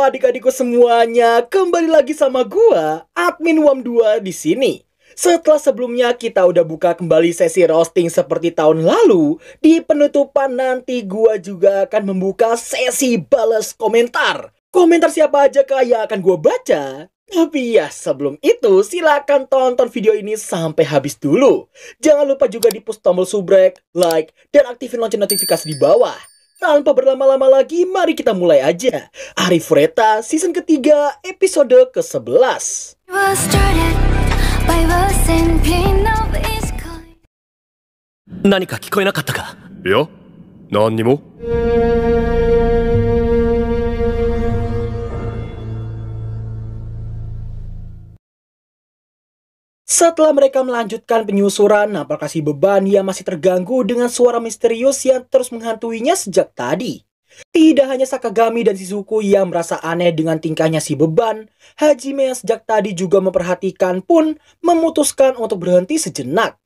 adik-adikku semuanya, kembali lagi sama gua, admin WAM2 di sini. Setelah sebelumnya kita udah buka kembali sesi roasting seperti tahun lalu, di penutupan nanti gua juga akan membuka sesi balas komentar. Komentar siapa aja kah yang akan gua baca? Tapi ya sebelum itu silakan tonton video ini sampai habis dulu. Jangan lupa juga di push tombol subrek, like, dan aktifin lonceng notifikasi di bawah. Tanpa berlama-lama lagi, mari kita mulai aja. Arifureta season ketiga episode ke-11. Nanika kikoenakatta ka? Ya, nanni mo. Setelah mereka melanjutkan penyusuran, apakah si beban yang masih terganggu dengan suara misterius yang terus menghantuinya sejak tadi. Tidak hanya Sakagami dan Shizuku yang merasa aneh dengan tingkahnya si beban, Hajime yang sejak tadi juga memperhatikan pun memutuskan untuk berhenti sejenak.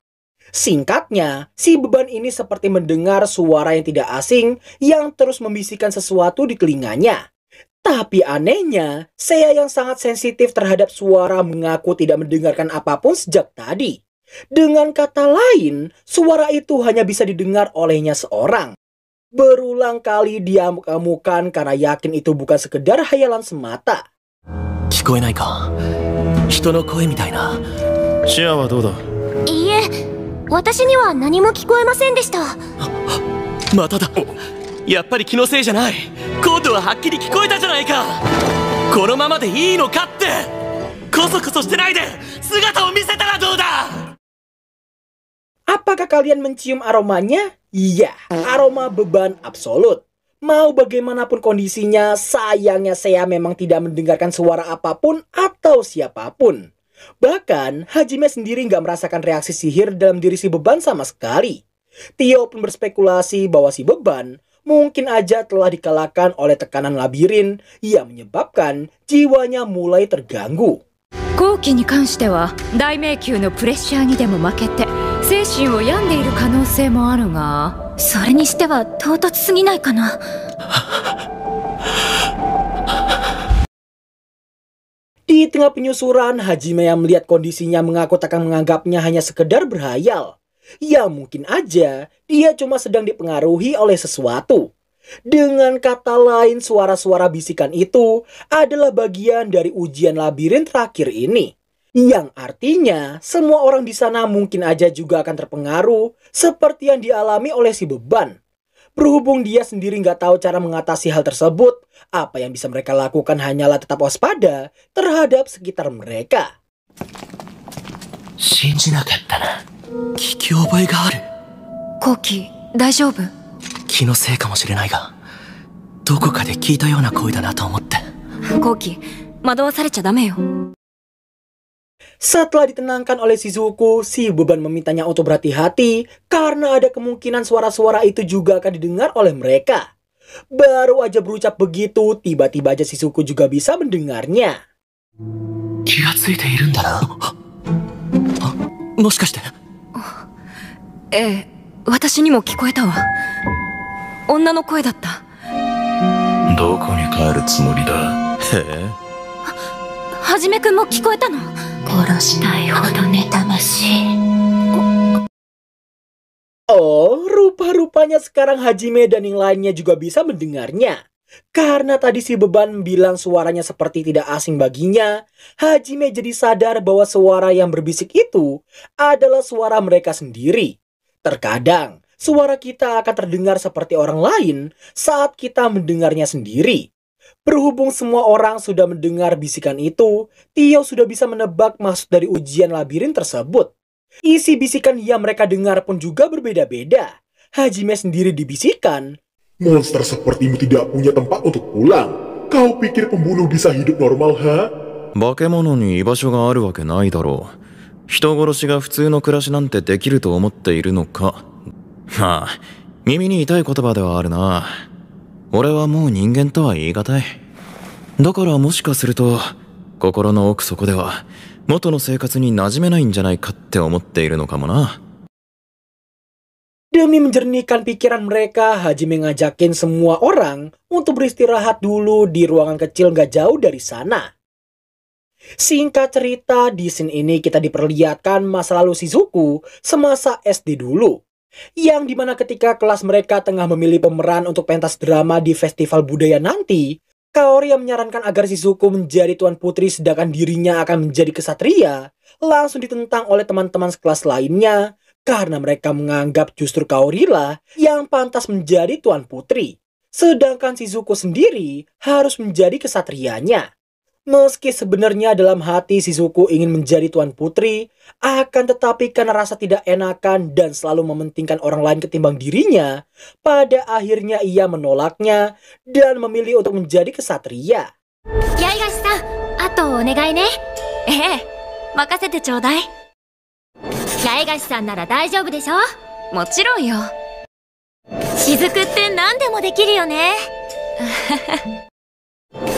Singkatnya, si beban ini seperti mendengar suara yang tidak asing yang terus membisikkan sesuatu di telinganya. Tapi anehnya, Seiya yang sangat sensitif terhadap suara mengaku tidak mendengarkan apapun sejak tadi. Dengan kata lain, suara itu hanya bisa didengar olehnya seorang. Berulang kali dia amuk-amukan karena yakin itu bukan sekedar hayalan semata. Kikoenai ka? Hito no koe mitai na. Shia wa dou da? Iie, watashi ni wa nani mo kikoemasen deshita. Mata da. やっぱり気のせいじゃない。コードははっきり聞こえたじゃないか。このままでいいのかって。こそこそしてないで姿を見せたらどうだ。 Apakah kalian mencium aromanya? Iya, aroma beban absolut. Mau bagaimanapun kondisinya, sayangnya Seiya memang tidak mendengarkan suara apapun atau siapapun. Bahkan, Hajime sendiri nggak merasakan reaksi sihir dalam diri si beban sama sekali. Tio pun berspekulasi bahwa si beban mungkin aja telah dikalahkan oleh tekanan labirin yang menyebabkan jiwanya mulai terganggu. 後期に関しては大迷宮のプレッシャーにでも負けて精神を病んでいる可能性もあるが、それにしては唐突すぎないかな。Di tengah penyusuran, Hajime yang melihat kondisinya mengaku tak akan menganggapnya hanya sekedar berhayal. Ya mungkin aja dia cuma sedang dipengaruhi oleh sesuatu. Dengan kata lain, suara-suara bisikan itu adalah bagian dari ujian labirin terakhir ini. Yang artinya semua orang di sana mungkin aja juga akan terpengaruh seperti yang dialami oleh si beban. Berhubung dia sendiri nggak tahu cara mengatasi hal tersebut, apa yang bisa mereka lakukan hanyalah tetap waspada terhadap sekitar mereka. 信じなかったな。聞き覚えがある。後期大丈夫？気のせいかもしれないが、どこかで聞いたような声だなと思って。後期惑わされちゃダメよ。 Setelah ditenangkan oleh Shizuku, si beban memintanya untuk berhati-hati karena ada kemungkinan suara-suara itu juga akan didengar oleh mereka. Baru aja berucap begitu, tiba-tiba aja Shizuku juga bisa mendengarnya. 気がついているんだな。もしかして。ええ、私にも聞こえたわ。女の声だった。どこに帰るつもりだ。へえ。はじめくんも聞こえたの？殺したいほど妬ましい。 Oh, rupa-rupanya sekarang Hajime dan yang lainnya juga bisa mendengarnya. Karena tadi si beban bilang suaranya seperti tidak asing baginya, Hajime jadi sadar bahwa suara yang berbisik itu adalah suara mereka sendiri. Terkadang, suara kita akan terdengar seperti orang lain saat kita mendengarnya sendiri. Berhubung semua orang sudah mendengar bisikan itu, Tio sudah bisa menebak maksud dari ujian labirin tersebut. Isi bisikan yang mereka dengar pun juga berbeda-beda. Hajime sendiri dibisikkan, monster sepertimu tidak punya tempat untuk pulang. Kau pikir pembunuh bisa hidup normal, ha? 化け物に居場所があるわけないだろう。人殺しが普通の暮らしなんてできると思っているのか。まあ、耳に痛い言葉ではあるな。俺はもう人間とは言い難い。だからもしかすると、心の奥底では元の生活に馴染めないんじゃないかって思っているのかもな。Demi menjernihkan pikiran mereka, Hajime ngajakin semua orang untuk beristirahat dulu di ruangan kecil gak jauh dari sana. Singkat cerita, di scene ini kita diperlihatkan masa lalu Shizuku semasa SD dulu. Yang dimana ketika kelas mereka tengah memilih pemeran untuk pentas drama di festival budaya nanti, Kaori yang menyarankan agar Shizuku menjadi tuan putri sedangkan dirinya akan menjadi kesatria, langsung ditentang oleh teman-teman sekelas lainnya karena mereka menganggap justru Kaori lah yang pantas menjadi tuan putri. Sedangkan Shizuku sendiri harus menjadi kesatrianya. Meski sebenarnya dalam hati Shizuku ingin menjadi tuan putri, akan tetapi karena rasa tidak enakan dan selalu mementingkan orang lain ketimbang dirinya, pada akhirnya ia menolaknya dan memilih untuk menjadi kesatria. Yaigashi-san, ato onegai ne. 任せてちょうだい。八重樫さんなら大丈夫でしょ。もちろんよ。雫って何でもできるよね。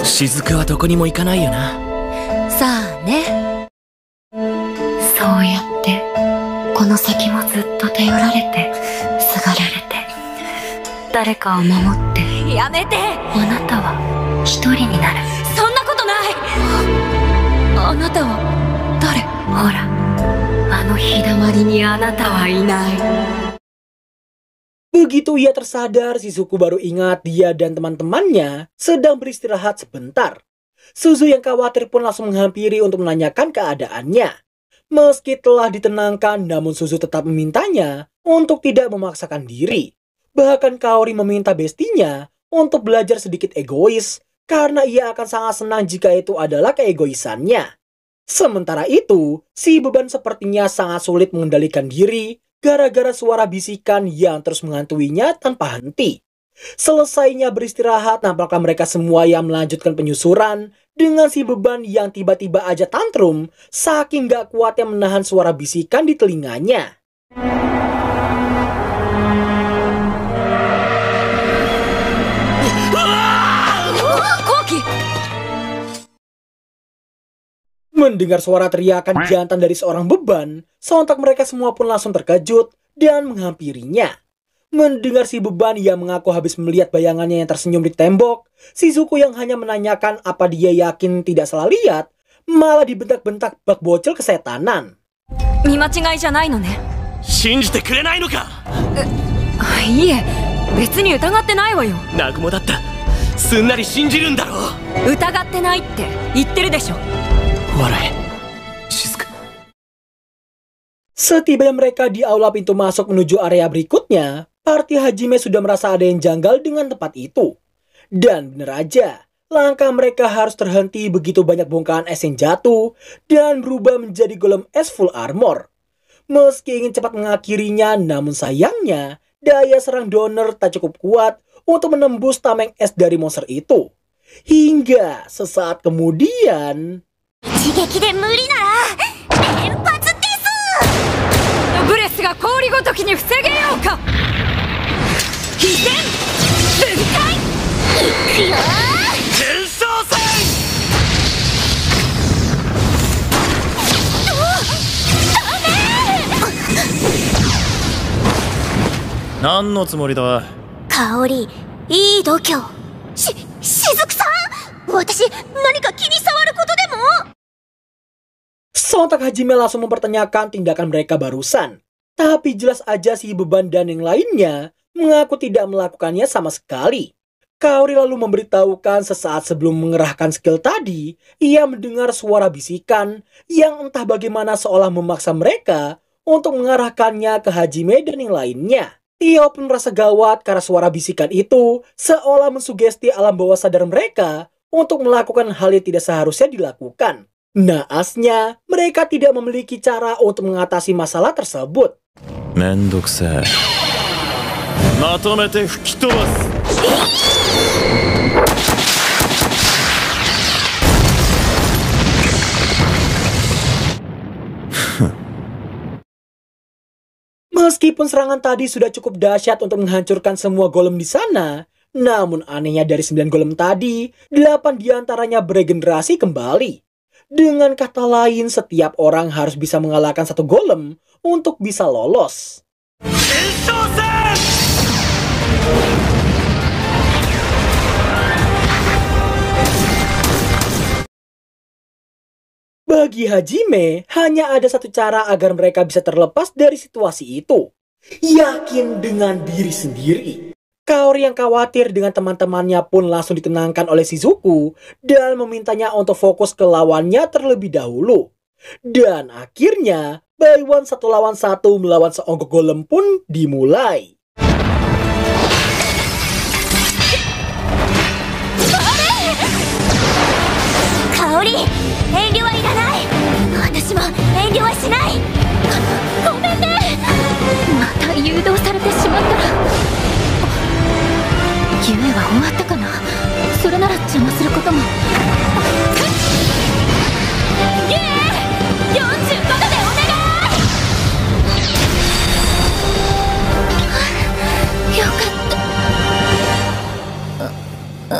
雫はどこにも行かないよな。さあね。そうやってこの先もずっと頼られてすがられて誰かを守って、やめて。あなたは一人になる。そんなことない。あなたは誰？ほら、あの日だまりにあなたはいない。 Begitu ia tersadar, Shizuku baru ingat dia dan teman-temannya sedang beristirahat sebentar. Suzu yang khawatir pun langsung menghampiri untuk menanyakan keadaannya. Meski telah ditenangkan, namun Suzu tetap memintanya untuk tidak memaksakan diri. Bahkan Kaori meminta bestinya untuk belajar sedikit egois, karena ia akan sangat senang jika itu adalah keegoisannya. Sementara itu, si beban sepertinya sangat sulit mengendalikan diri gara-gara suara bisikan yang terus menghantuinya tanpa henti. Selesainya beristirahat, nampaknya mereka semua yang melanjutkan penyusuran dengan si beban yang tiba-tiba aja tantrum saking gak kuatnya menahan suara bisikan di telinganya. Mendengar suara teriakan jantan dari seorang beban, sontak mereka semua pun langsung terkejut dan menghampirinya. Mendengar si beban yang mengaku habis melihat bayangannya yang tersenyum di tembok, Shizuku yang hanya menanyakan apa dia yakin tidak salah lihat, malah dibentak-bentak bak bocil kesetanan. 見間違いじゃないのね。信じてくれないのか。いえ、別に疑ってないわよ。南雲だったすんなり信じるんだろう。疑ってないって言ってるでしょ。 笑え、Shizuku. Setibanya mereka di aula pintu masuk menuju area berikutnya, Party Hajime sudah merasa ada yang janggal dengan tempat itu. Dan bener aja, langkah mereka harus terhenti begitu banyak bongkahan es yang jatuh dan berubah menjadi golem es full armor. Meski ingin cepat mengakhirinya, namun sayangnya daya serang Donner tak cukup kuat untuk menembus tameng es dari monster itu. Hingga sesaat kemudian... 一撃で無理なら連発です。ブレスが氷ごときに防げようか。飛天分解。いくよ。天将戦。何のつもりだ。香り、いい度胸。雫さん、私何か気に障ることでも？ Sontak Hajime langsung mempertanyakan tindakan mereka barusan. Tapi jelas aja si beban dan yang lainnya mengaku tidak melakukannya sama sekali. Kaori lalu memberitahukan sesaat sebelum mengerahkan skill tadi, ia mendengar suara bisikan yang entah bagaimana seolah memaksa mereka untuk mengarahkannya ke Hajime dan yang lainnya. Ia pun merasa gawat karena suara bisikan itu seolah mensugesti alam bawah sadar mereka untuk melakukan hal yang tidak seharusnya dilakukan. Naasnya, mereka tidak memiliki cara untuk mengatasi masalah tersebut. Mendokusai. まとめて吹き飛ばす。Meskipun serangan tadi sudah cukup dahsyat untuk menghancurkan semua golem di sana, namun anehnya dari 9 golem tadi, 8 diantaranya beregenerasi kembali. Dengan kata lain, setiap orang harus bisa mengalahkan satu golem untuk bisa lolos. 天将戦。Bagi Hajime, hanya ada satu cara agar mereka bisa terlepas dari situasi itu. Yakin dengan diri sendiri. Kaori yang khawatir dengan teman-temannya pun langsung ditenangkan oleh Shizuku dan memintanya untuk fokus ke lawannya terlebih dahulu. Dan akhirnya, Baiwan 1 lawan 1 melawan seonggok golem pun dimulai. Kaori, 遠慮はいらない。私も遠慮はしない。ごめんね。また誘導されてしまったら。夢は終わったかな。それなら邪魔することも。ゲー45度でお願い。よか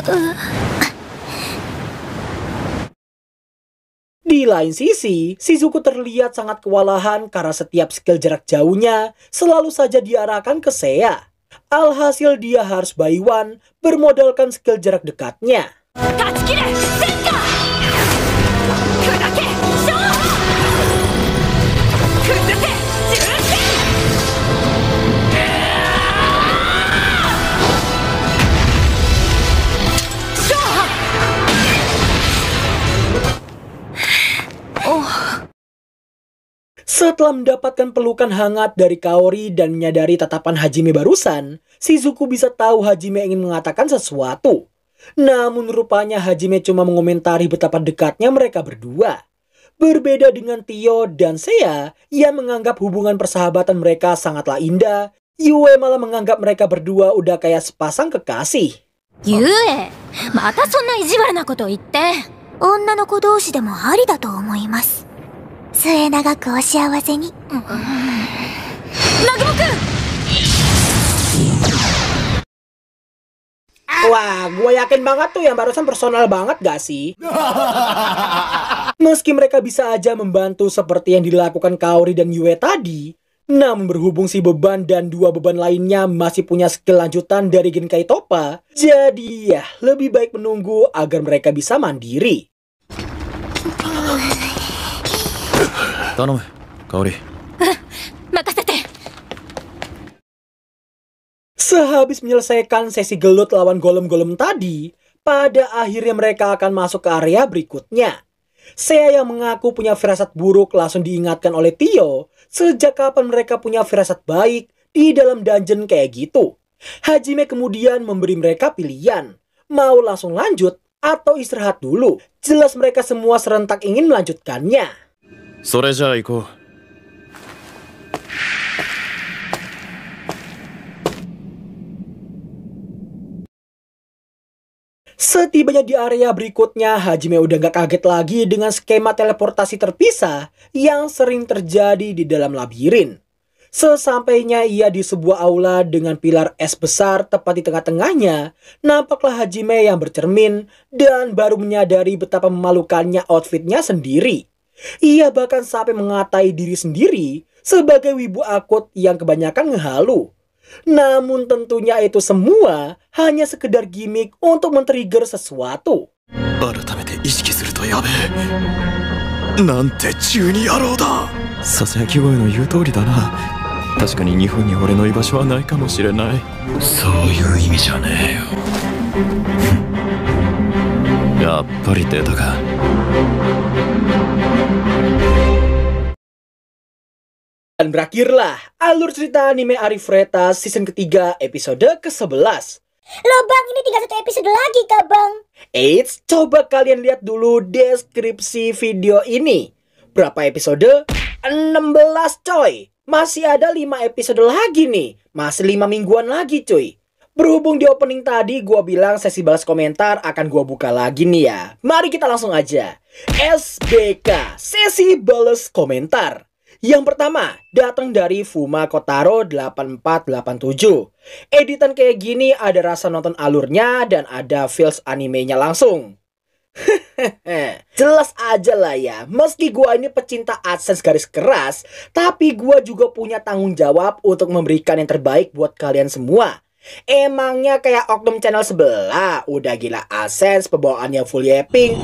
った。Di lain sisi, Shizuku terlihat sangat kewalahan karena setiap skill jarak jauhnya selalu saja diarahkan ke Seiya. Alhasil dia harus Baiwan bermodalkan skill jarak dekatnya. Setelah mendapatkan pelukan hangat dari Kaori dan menyadari tatapan Hajime barusan, Shizuku bisa tahu Hajime ingin mengatakan sesuatu. Namun rupanya Hajime cuma mengomentari betapa dekatnya mereka berdua. Berbeda dengan Tio dan Seiya yang menganggap hubungan persahabatan mereka sangatlah indah, Yue malah menganggap mereka berdua udah kayak sepasang kekasih. Yue, mata sonna ijiwara na koto itte. Onna no ko doushi demo ari da to omoimasu. 末永くお幸せに。Nagumo-kun! Wah, gue yakin banget tuh yang barusan personal banget gak sih? Meski mereka bisa aja membantu seperti yang dilakukan Kaori dan Yue tadi, namun berhubung si beban dan dua beban lainnya masih punya skill lanjutan dari Genkai Toppa, jadi ya lebih baik menunggu agar mereka bisa mandiri. 頼む、香織。任せて。 Sehabis menyelesaikan sesi gelut lawan golem-golem tadi, pada akhirnya mereka akan masuk ke area berikutnya. Seiya yang mengaku punya firasat buruk langsung diingatkan oleh Tio, sejak kapan mereka punya firasat baik di dalam dungeon kayak gitu. Hajime kemudian memberi mereka pilihan, mau langsung lanjut atau istirahat dulu. Jelas mereka semua serentak ingin melanjutkannya. それじゃあ行こう。Setibanya di area berikutnya, Hajime udah gak kaget lagi dengan skema teleportasi terpisah yang sering terjadi di dalam labirin. Sesampainya ia di sebuah aula dengan pilar es besar tepat di tengah-tengahnya, nampaklah Hajime yang bercermin dan baru menyadari betapa memalukannya outfitnya sendiri. Ia bahkan sampai mengatai diri sendiri sebagai wibu akut yang kebanyakan ngehalu. Namun tentunya itu semua hanya sekedar gimmick untuk men-trigger sesuatu. 改めて意識するとやべえ。なんて中二野郎だ。ささやき声の言う通りだな。確かに日本に俺の居場所はないかもしれない。そういう意味じゃねえよ。やっぱり出たか。 Dan berakhirlah alur cerita anime Arifureta season ketiga episode ke-11. Loh bang, ini tinggal satu episode lagi kah bang? Eits, coba kalian lihat dulu deskripsi video ini. Berapa episode? 16 coy. Masih ada 5 episode lagi nih. Masih 5 mingguan lagi cuy. Berhubung di opening tadi gua bilang sesi balas komentar akan gua buka lagi nih ya. Mari kita langsung aja. SBK, sesi balas komentar. Yang pertama, datang dari Fuma Kotaro 8487. Editan kayak gini ada rasa nonton alurnya dan ada feels animenya langsung. Jelas aja lah ya, meski gua ini pecinta AdSense garis keras, tapi gua juga punya tanggung jawab untuk memberikan yang terbaik buat kalian semua. Emangnya kayak Oknum Channel sebelah, udah gila AdSense, pembawaannya full yapping.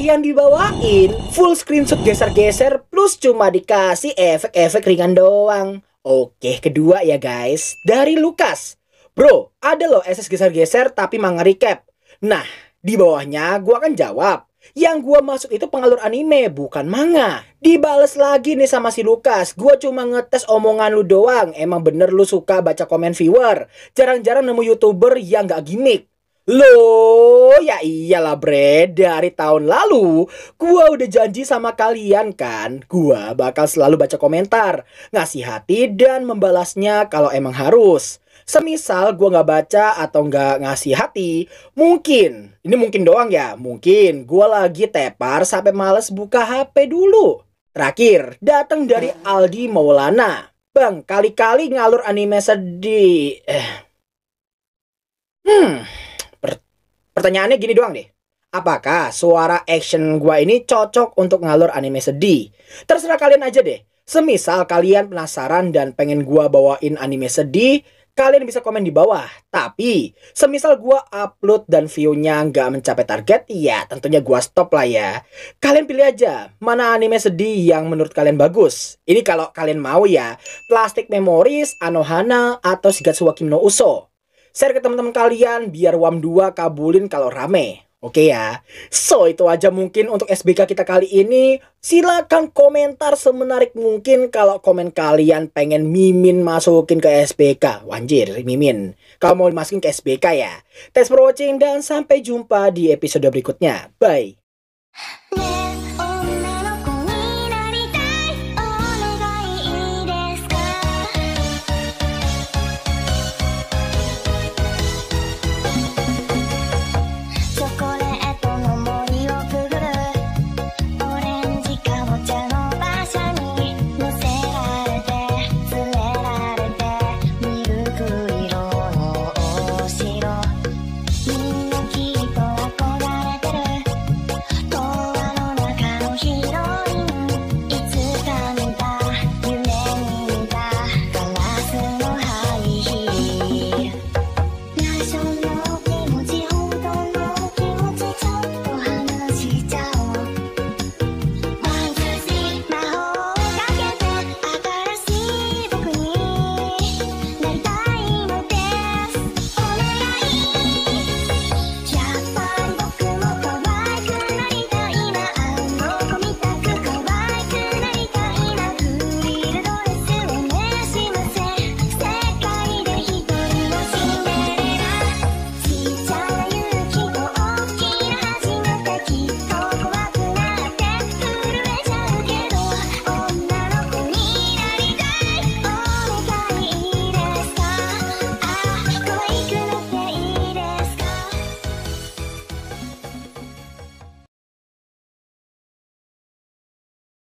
Yang dibawain full screenshot geser-geser plus cuma dikasih efek-efek ringan doang. Oke, kedua ya guys, dari Lukas. Bro, ada loh SS geser-geser tapi manga recap. Nah, di bawahnya gua akan jawab. Yang gua maksud itu pengalur anime, bukan manga. Dibales lagi nih sama si Lukas. Gua cuma ngetes omongan lu doang. Emang bener lu suka baca komen viewer. Jarang-jarang nemu YouTuber yang gak gimmick. Loh, ya iyalah bre. Dari tahun lalu, gua udah janji sama kalian kan. Gua bakal selalu baca komentar, ngasih hati dan membalasnya kalau emang harus. Semisal gue nggak baca atau nggak ngasih hati, mungkin, ini mungkin doang ya, mungkin gue lagi tepar sampai males buka HP dulu. Terakhir, datang dari Aldi Maulana. Bang, kali-kali ngalur anime sedih. Pertanyaannya gini doang deh. Apakah suara action gue ini cocok untuk ngalur anime sedih? Terserah kalian aja deh. Semisal kalian penasaran dan pengen gue bawain anime sedih, kalian bisa komen di bawah. Tapi, semisal gua upload dan view-nya nggak mencapai target, ya tentunya gua stop lah ya. Kalian pilih aja, mana anime sedih yang menurut kalian bagus. Ini kalau kalian mau ya, Plastic Memories, Anohana, atau Shigatsu wa Kimi no Uso. Share ke teman-teman kalian, biar WAM 2 kabulin kalau rame. Oke ya, so itu aja mungkin untuk SBK kita kali ini. Silakan komentar semenarik mungkin kalau komen kalian pengen Mimin masukin ke SBK. Wanjir, Mimin. Kalau mau dimasukin ke SBK ya. Thanks for watching dan sampai jumpa di episode berikutnya. Bye.